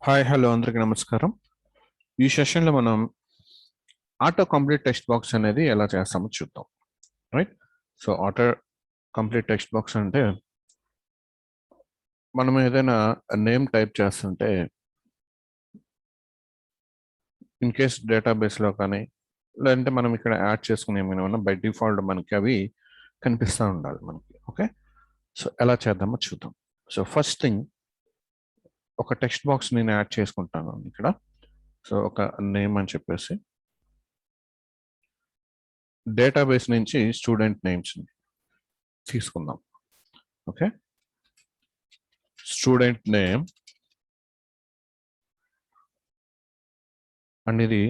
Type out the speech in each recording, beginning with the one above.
Hi hello అందరికీ నమస్కారం. ఈ సెషన్లో మనం ఆటో కంప్లీట్ టెక్స్ట్ బాక్స్ అనేది ఎలా చేస్తామో చూద్దాం. Right. So auto complete text box అంటే మనం ఏదైనా నేమ్ టైప్ చేస్తుంటే ఇన్ కేస్ డేటాబేస్లో కానీ లేదంటే మనం ఇక్కడ యాడ్ చేసుకునే ఏమైనా బై డిఫాల్ట్ మనకి అవి కనిపిస్తూ ఉండాలి మనకి. ఓకే, సో ఎలా చేద్దామో చూద్దాం. సో ఫస్ట్ థింగ్, ఒక టెక్స్ట్ బాక్స్ నేను యాడ్ చేసుకుంటాను ఇక్కడ. సో ఒక నేమ్ అని చెప్పేసి డేటాబేస్ నుంచి స్టూడెంట్ నేమ్స్ తీసుకుందాం. ఓకే, స్టూడెంట్ నేమ్ అనేది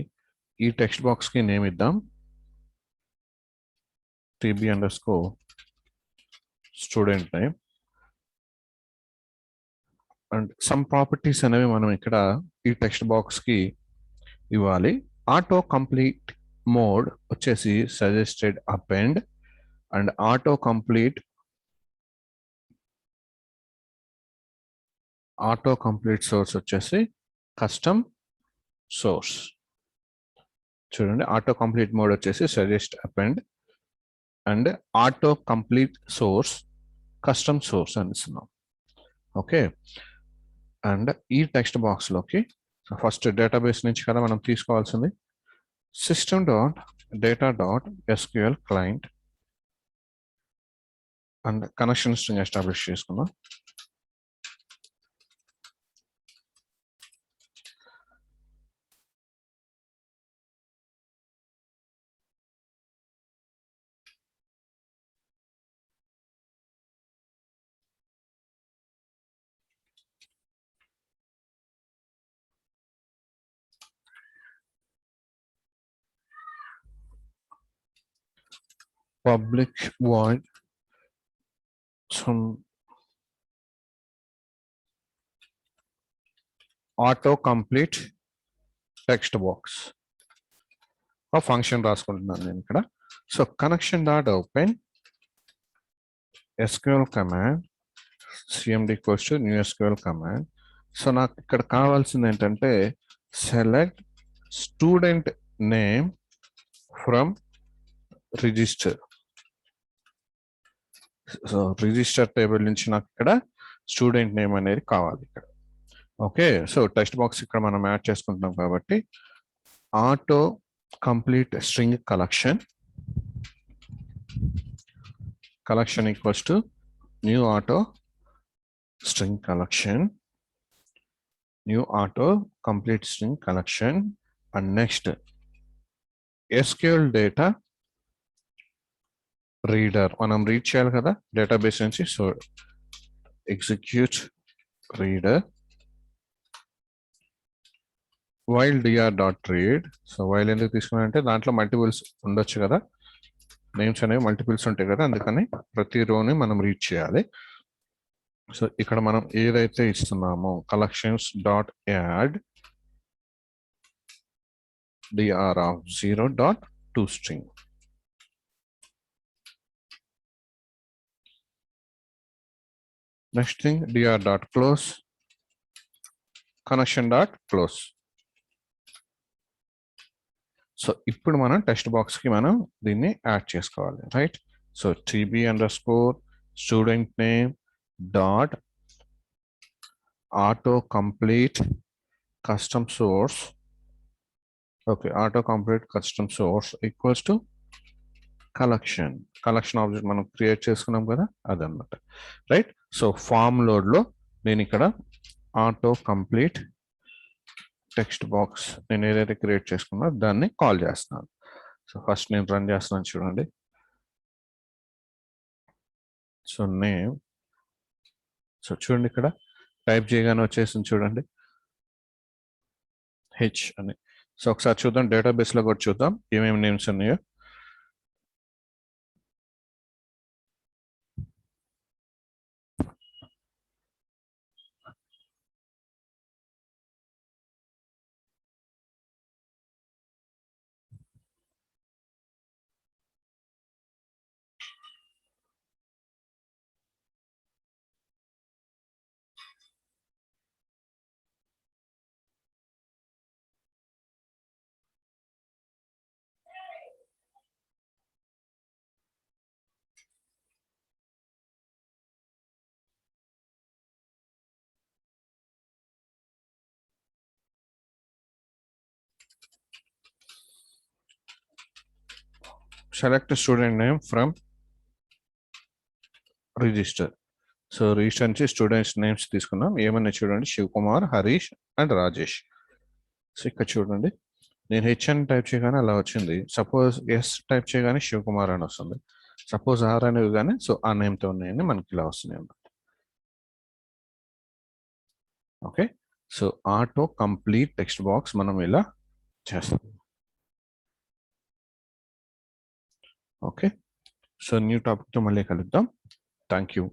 ఈ టెక్స్ట్ బాక్స్కి నేమ్ ఇద్దాం, TB_ student name. And some properties అనేవి మనం ఇక్కడ ఈ టెక్స్ట్ బాక్స్కి ఇవ్వాలి. ఆటో కంప్లీట్ మోడ్ వచ్చేసి suggested append, and auto complete source వచ్చేసి కస్టమ్ సోర్స్. చూడండి, ఆటో కంప్లీట్ మోడ్ వచ్చేసి suggest append and auto complete source custom source అని ఇస్తున్నాం. ఓకే, అండ్ ఈ టెక్స్ట్ బాక్స్లోకి ఫస్ట్ డేటాబేస్ నుంచి కదా మనం తీసుకోవాల్సింది. system.data.sql client and connection string establish చేసుకుందాం. Public void some auto complete text box ఆ ఫంక్షన్ రాసుకుంటున్నాను నేను ఇక్కడ. So connection dot open SQL command cmd new SQL command. So నాకు ఇక్కడ కావాల్సింది ఏంటంటే select student name from register. So register table నుంచి నాకు ఇక్కడ స్టూడెంట్ నేమ్ అనేది కావాలి ఇక్కడ. ఓకే, సో టెక్స్ట్ బాక్స్ ఇక్కడ మనం యాడ్ చేసుకుంటున్నాం కాబట్టి auto complete string collection equals to new auto string collection, new auto complete string collection. And next SQL data reader, మనం రీడ్ చేయాలి కదా డేటాబేస్ నుంచి. So execute reader while dr.read. So while ఎందుకు తీసుకున్నానంటే దాంట్లో మల్టిపుల్స్ ఉండొచ్చు కదా, నేమ్స్ అనేవి multiples ఉంటాయి కదా, అందుకని ప్రతి రోని మనం రీడ్ చేయాలి. సో ఇక్కడ మనం ఏదైతే ఇస్తున్నామో collections dot add dr_0.toString. Next thing dr.close connection.close. So ఇప్పుడు మనం టెక్స్ట్ బాక్స్కి మనం దీన్ని యాడ్ చేసుకోవాలి. Right. So TB_ student name dot auto complete custom source. Okay, auto complete custom source equals to collection object మనం క్రియేట్ చేసుకున్నాం కదా అదనమాట. రైట్. సో ఫామ్ లోడ్లో నేను ఇక్కడ ఆటో కంప్లీట్ టెక్స్ట్ బాక్స్ నేను ఏదైతే క్రియేట్ చేసుకున్నా దాన్ని కాల్ చేస్తున్నాను. సో ఫస్ట్ నేను రన్ చేస్తున్నాను చూడండి. సో నేమ్, సో చూడండి ఇక్కడ టైప్ చేయగానే వచ్చేసింది చూడండి హెచ్ అని. సో ఒకసారి చూద్దాం డేటాబేస్లో కూడా చూద్దాం ఏమేమి నేమ్స్ ఉన్నాయో. Select student name from register. So register నుంచి స్టూడెంట్స్ నేమ్స్ తీసుకున్నాం. ఏమన్నా చూడండి, శివకుమార్, హరీష్ అండ్ రాజేష్. సో ఇక్కడ చూడండి, నేను హెచ్ అని టైప్ చేయగానే అలా వచ్చింది. సపోజ్ ఎస్ టైప్ చేయగానే శివకుమార్ అని వస్తుంది. సపోజ్ ఆర్ అనేవి కానీ సో ఆ నేమ్తో ఉన్నాయని మనకి ఇలా వస్తున్నాయి అన్నమాట. Okay, so auto complete text box మనం ఇలా చేస్తాం. ఓకే, సో న్యూ టాపిక్తో మళ్ళీ కలుద్దాం. Thank you.